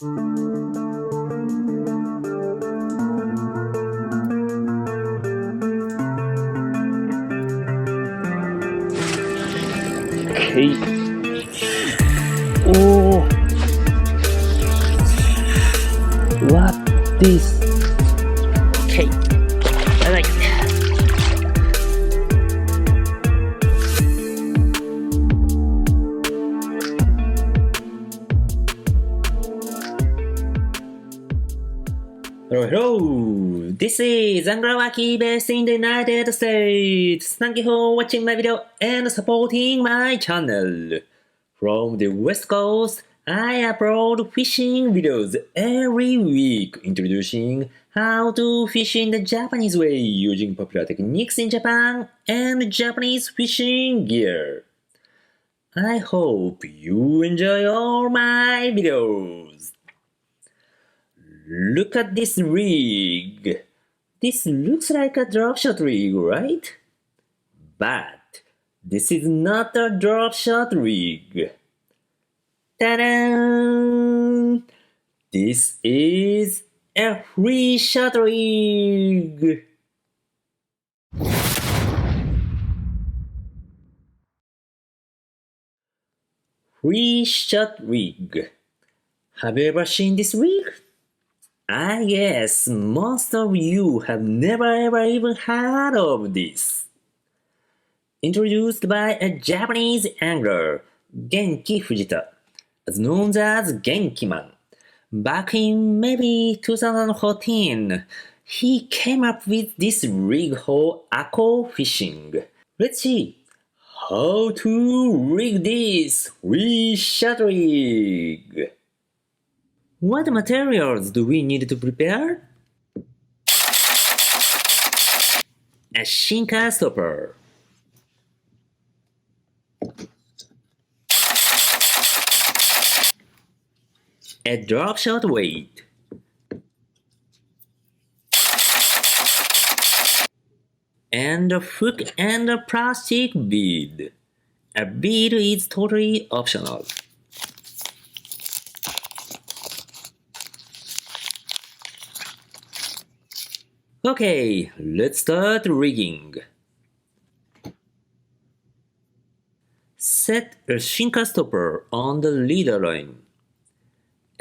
Okay. Oh, what this? Okay, I like it. Hello, this is Angrawaki based in the United States. Thank you for watching my video and supporting my channel. From the West Coast, I upload fishing videos every week introducing how to fish in the Japanese way using popular techniques in Japan and Japanese fishing gear. I hope you enjoy all my videos. Look at this rig. This looks like a drop shot rig, right? But this is not a drop shot rig. Ta-da! This is a free shot rig. Free shot rig. Have you ever seen this rig? I guess most of you have never ever even heard of this. Introduced by a Japanese angler, Genki Fujita, as known as GENKIMAN. Back in maybe 2014, he came up with this rig for AKOU fishing. Let's see how to rig this free shot rig. What materials do we need to prepare? A sinker stopper, a drop shot weight, and a hook and a plastic bead. A bead is totally optional. Okay, let's start rigging. Set a sinker stopper on the leader line.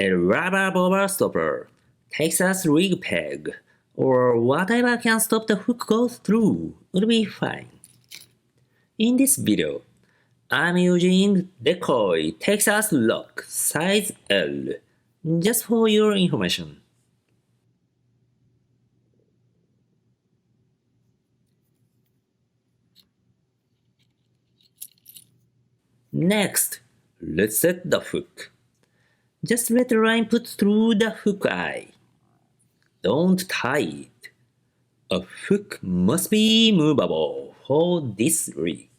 A rubber bobber stopper, Texas rig peg, or whatever can stop the hook goes through will be fine. In this video, I'm using decoy Texas lock size L, just for your information. Next, let's set the hook. Just let the line put through the hook eye. Don't tie it. A hook must be movable for this rig.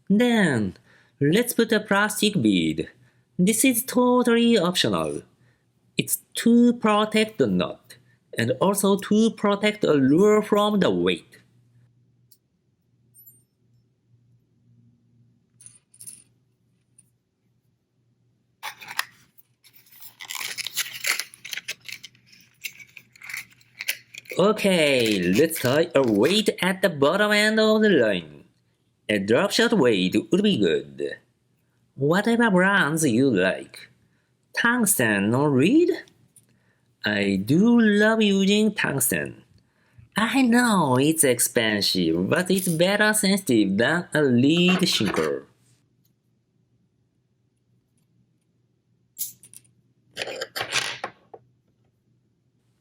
Then, let's put a plastic bead. This is totally optional. It's to protect the knot, and also to protect the lure from the weight. Okay, let's tie a weight at the bottom end of the line. A drop shot weight would be good. Whatever brands you like. Tungsten or reed? I do love using tungsten. I know it's expensive, but it's better sensitive than a lead sinker.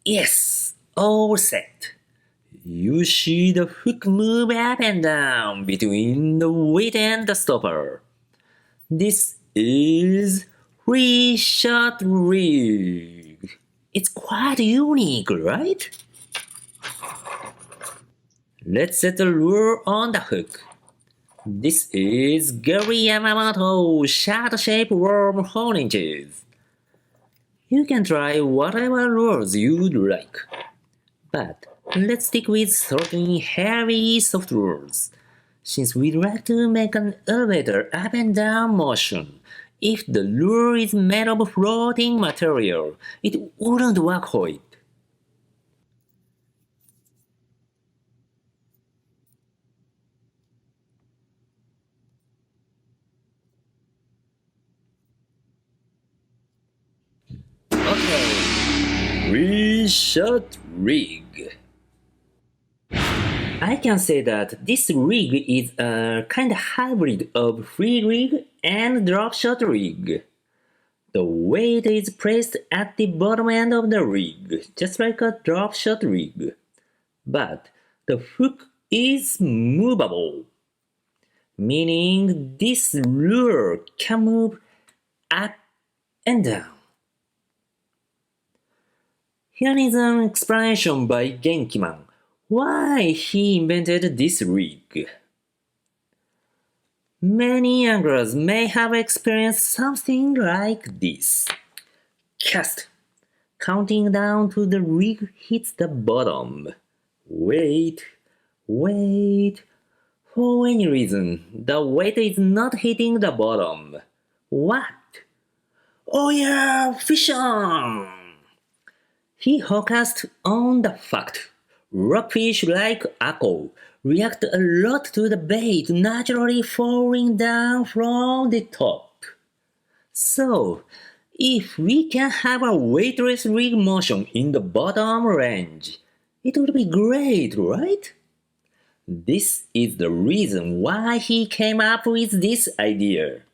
Yes, all set. You see the hook move up and down between the weight and the stopper. This is free shot rig. It's quite unique, right? Let's set the lure on the hook. This is Gary Yamamoto Shad shape worm hornches. You can try whatever lures you'd like, but let's stick with certain heavy soft lures. Since we'd like to make an elevator up and down motion, if the lure is made of floating material, it wouldn't work for it. Okay, three-shot rig. I can say that this rig is a kind of hybrid of free rig and drop shot rig. The weight is placed at the bottom end of the rig, just like a drop shot rig. But the hook is movable, meaning this lure can move up and down. Here is an explanation by GENKIMAN why he invented this rig. Many anglers may have experienced something like this. Cast. Counting down to the rig hits the bottom. Wait. For any reason, the weight is not hitting the bottom. What? Oh yeah, fish on! He focused on the fact rockfish like AKOU react a lot to the bait naturally falling down from the top. So, if we can have a weightless rig motion in the bottom range, it would be great, right? This is the reason why he came up with this idea.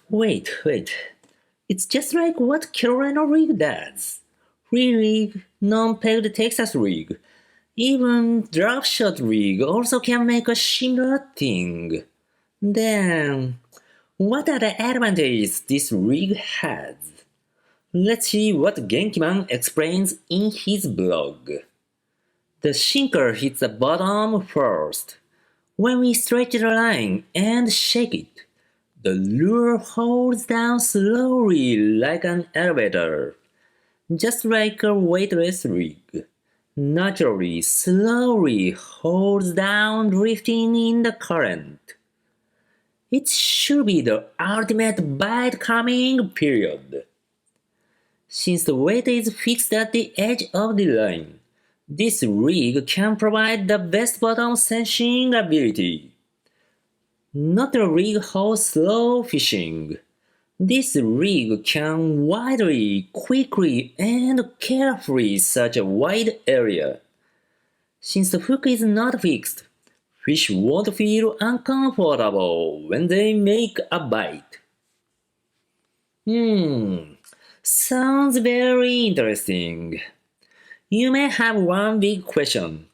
Wait. It's just like what Carolina rig does. Free rig, non-pegged Texas rig. Even drop shot rig also can make a similar thing. Then, what are the advantages this rig has? Let's see what GENKIMAN explains in his blog. The sinker hits the bottom first. When we stretch the line and shake it, the lure holds down slowly like an elevator, just like a weightless rig. Naturally, slowly holds down, drifting in the current. It should be the ultimate bite coming period. Since the weight is fixed at the edge of the line, this rig can provide the best bottom sensing ability. Not a rig for slow fishing. This rig can widely, quickly, and carefully search a wide area. Since the hook is not fixed, fish won't feel uncomfortable when they make a bite. Sounds very interesting. You may have one big question.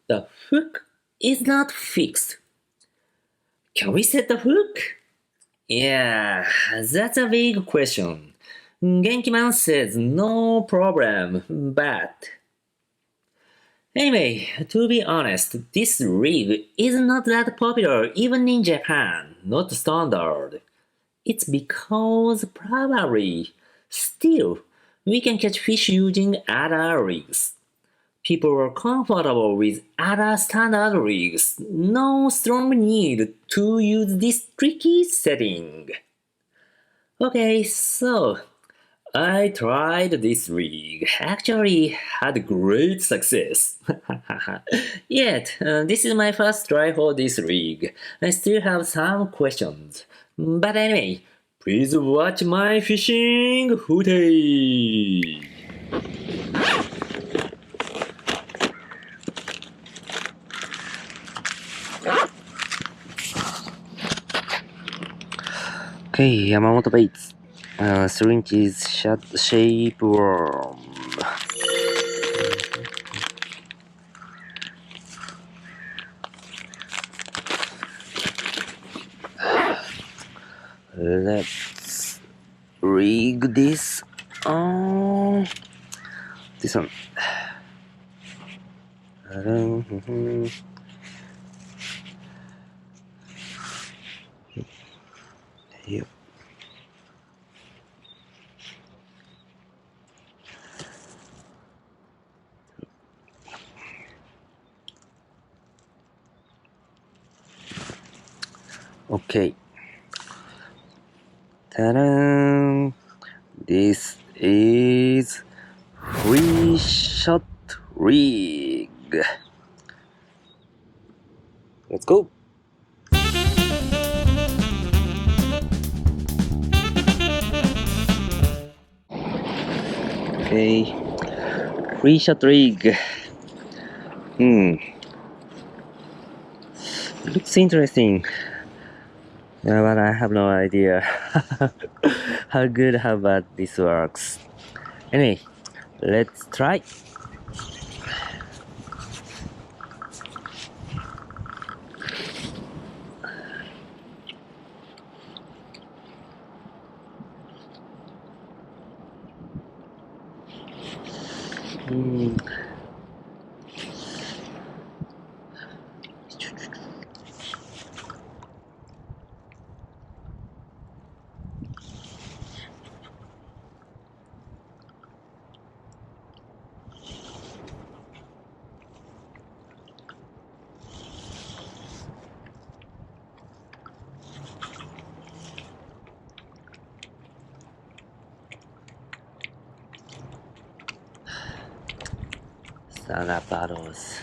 The hook is not fixed. Can we set the hook? Yeah, that's a big question. GENKIMAN says no problem, but... Anyway, to be honest, this rig is not that popular even in Japan, not standard. It's because probably, still, we can catch fish using other rigs. People are comfortable with other standard rigs, no strong need to use this tricky setting. Okay, so I tried this rig, actually had great success. Yet, this is my first try for this rig. I still have some questions. But anyway, please watch my fishing footage. Okay, Yamamoto baits. 3 inches shad shape worm. Let's rig this on this one. Yep. Okay. Ta-da! This is free shot rig. Let's go. Okay. Free shot rig. Looks interesting. Yeah, but I have no idea how good, how bad this works. Anyway, let's try. Saga paddles.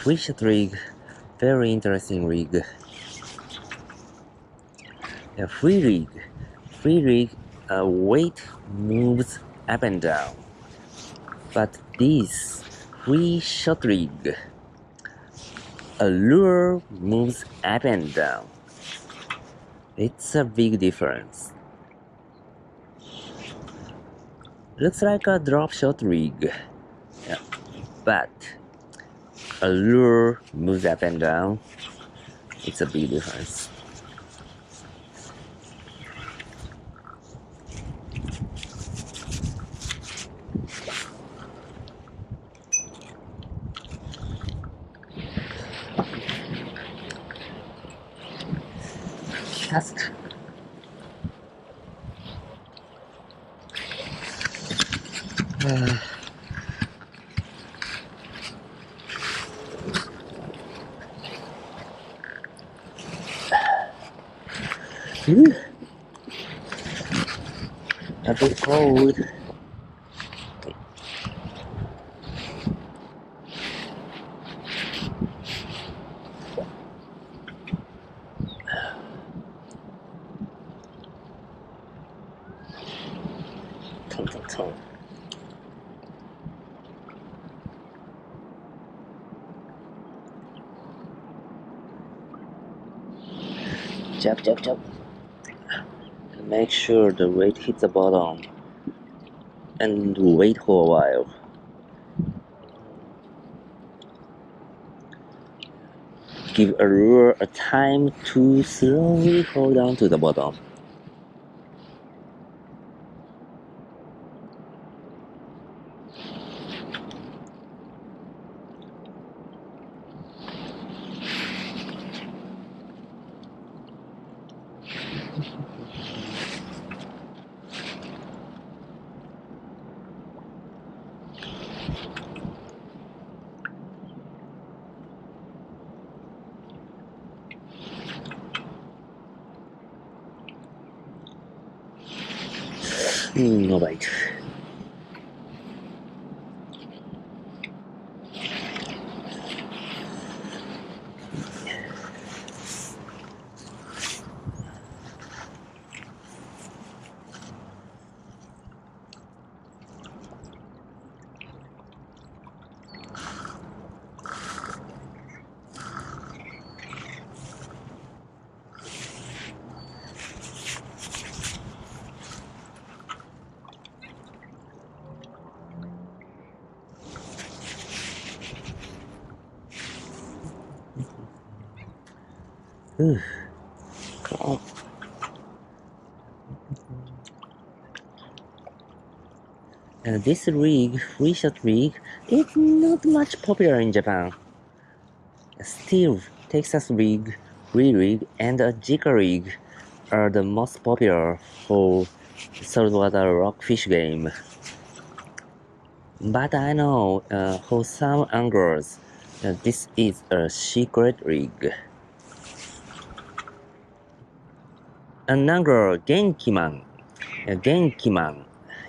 Free shot rig, very interesting rig. A free rig, weight moves up and down. But this free shot rig, a lure moves up and down. It's a big difference. Looks like a drop shot rig, yeah, but a lure moves up and down. It's a big difference. Task. A bit cold. Tongue. Jump. Make sure the weight hits the bottom and wait for a while. Give a lure a time to slowly hold on to the bottom. No bite. This rig, free shot rig, is not much popular in Japan. Still, Texas rig, rig, and a Jackall rig are the most popular for saltwater rockfish game. But I know for some anglers, this is a secret rig. An angler, GENKIMAN,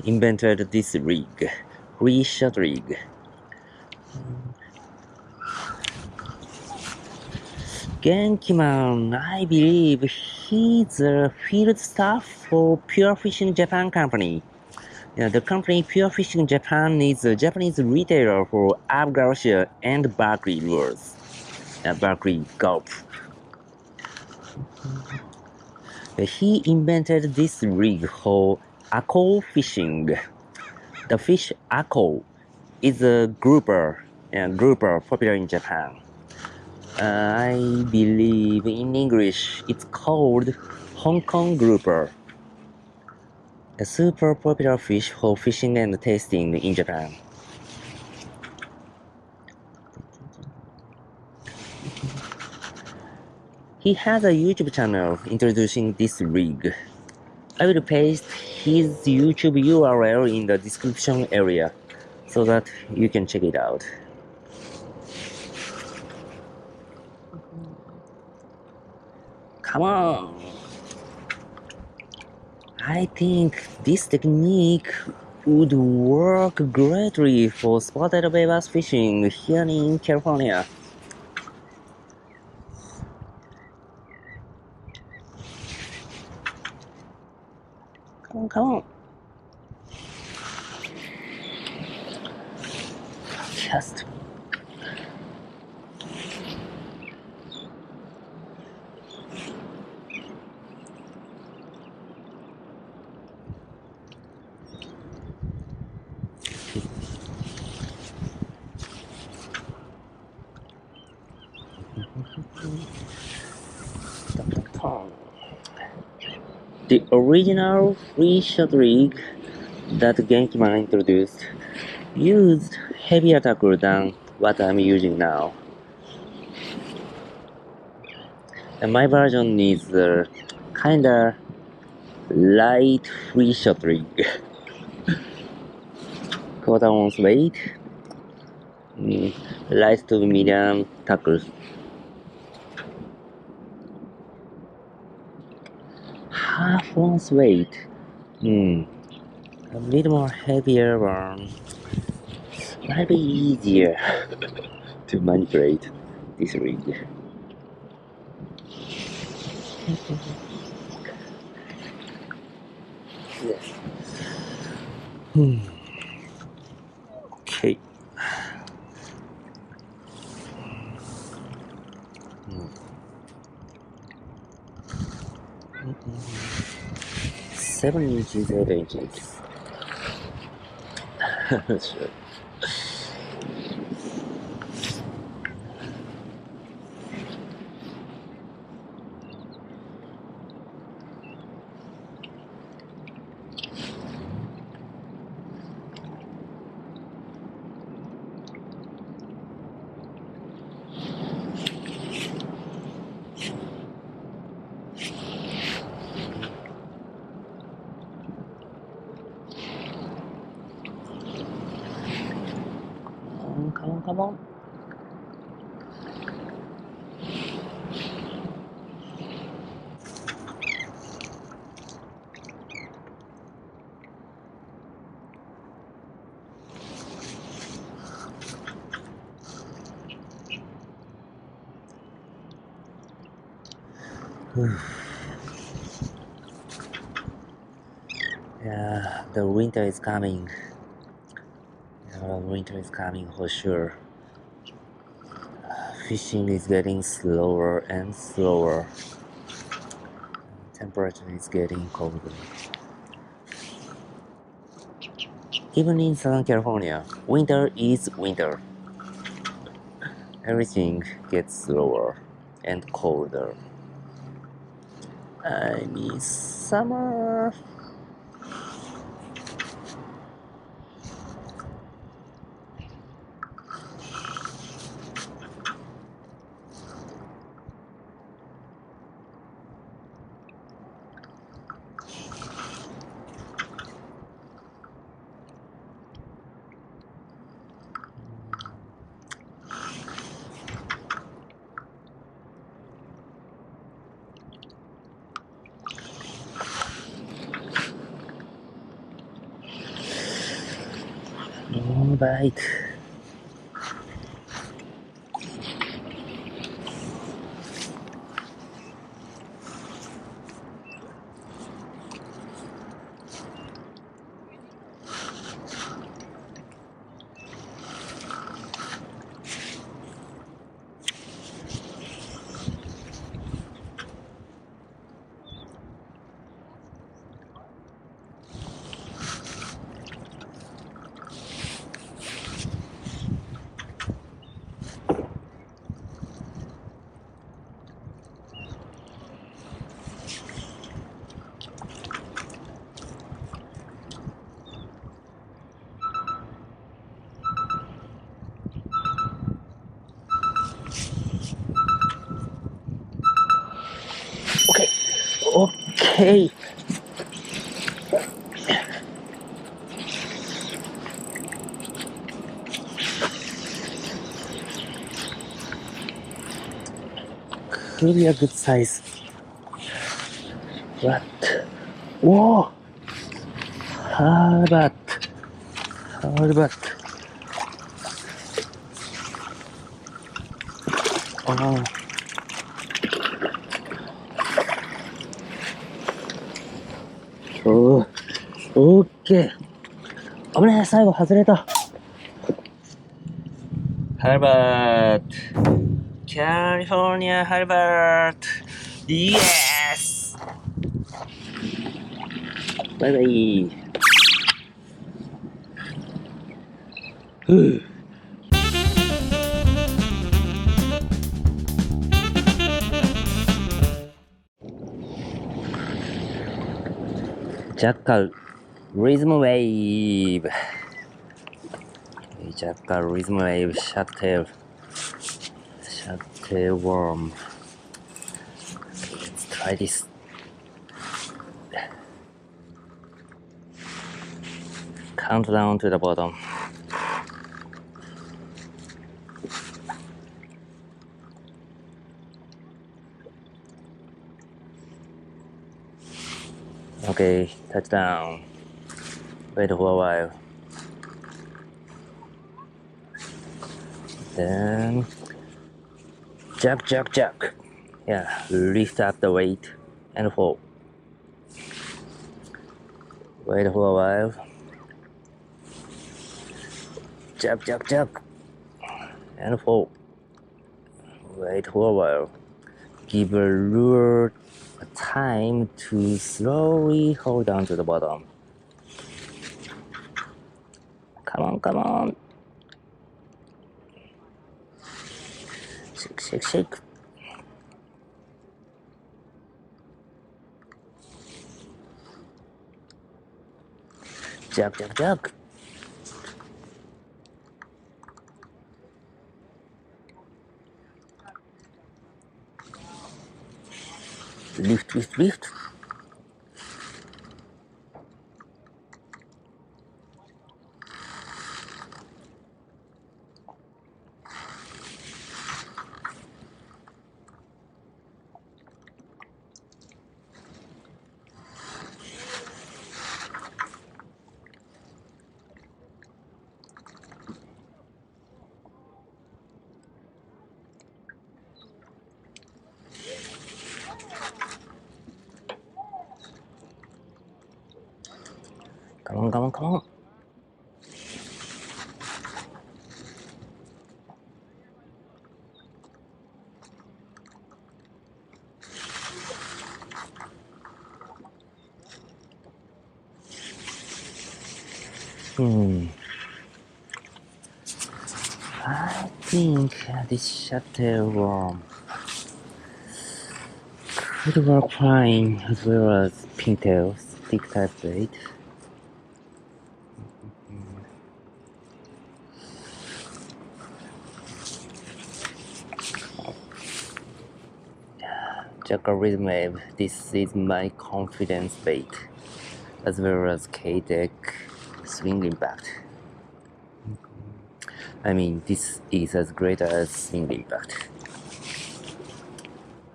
invented this rig, free shot rig. GENKIMAN, I believe he's a field staff for Pure Fishing Japan company. The company Pure Fishing Japan is a Japanese retailer for Garcia and Berkley lures. Berkley Gulf. He invented this rig for AKOU fishing. The fish AKOU is a grouper popular in Japan. I believe in English it's called Hong Kong grouper. A super popular fish for fishing and tasting in Japan. He has a YouTube channel introducing this rig. I will paste his YouTube URL in the description area so that you can check it out. Come on! I think this technique would work greatly for spotted bass fishing here in California. Come on. Just. The original free shot rig that GENKIMAN introduced used heavier tackle than what I'm using now. And my version is kinda light free shot rig. Quarter ounce weight, light to medium tackle. Half ounce weight, a little more heavier one. Might be easier to manipulate this rig. Okay. Seven inches, 8 inches. Sure. Come on. Yeah, the winter is coming. Winter is coming for sure. Fishing is getting slower and slower. Temperature is getting colder. Even in Southern California, winter is winter. Everything gets slower and colder. I miss summer. Strong bite. Okay. Could be a good size. What? Whoa! Halibut. Oh.オッケー。危ねえ、最後外れた。ハリバート。カリフォルニアハリバート。イエス。バイバイ。Jackall Rhythm Wave. Jackall Rhythm Wave Shad worm. Let's try this. Countdown to the bottom. Okay, touchdown. Wait for a while. Then jack. Yeah, lift up the weight and fall. Wait for a while. Jack and fall. Wait for a while. Give a lure a time to slowly hold on to the bottom. Come on. Shake. Jack. Lift. Come on. I think this shuttle worm could work fine as well as pintail stick type bait. Jackall Rhythm Wave, this is my confidence bait, as well as K-Tech swing impact. I mean, this is as great as swing impact.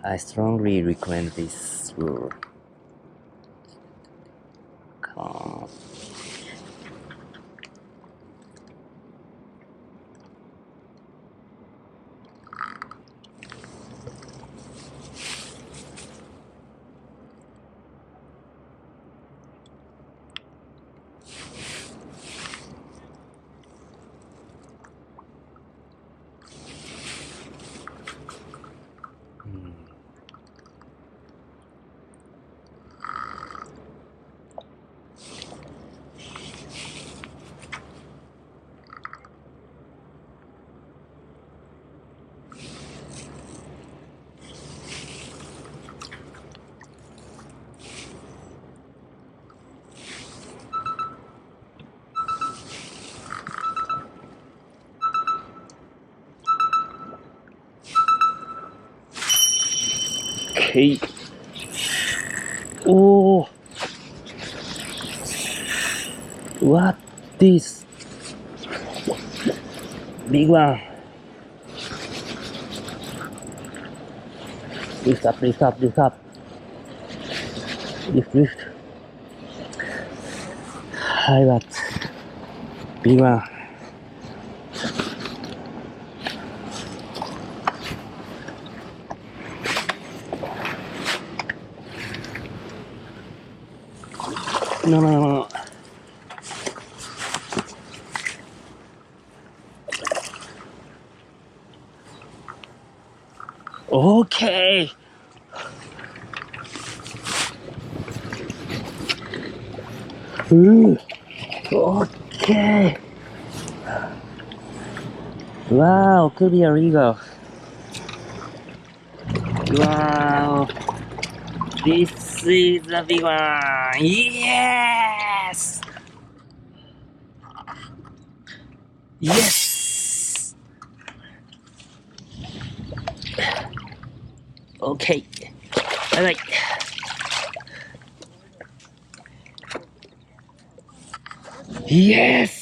I strongly recommend this lure. Come on. Okay. Oh, what this? Big one. Lift up, lift up, lift up. Lift, lift. I got big one. No, no, no, no. Okay. Okay. Wow, could be a regal. Wow. This is a big one. Yes. Yes. Okay. All right. Yes.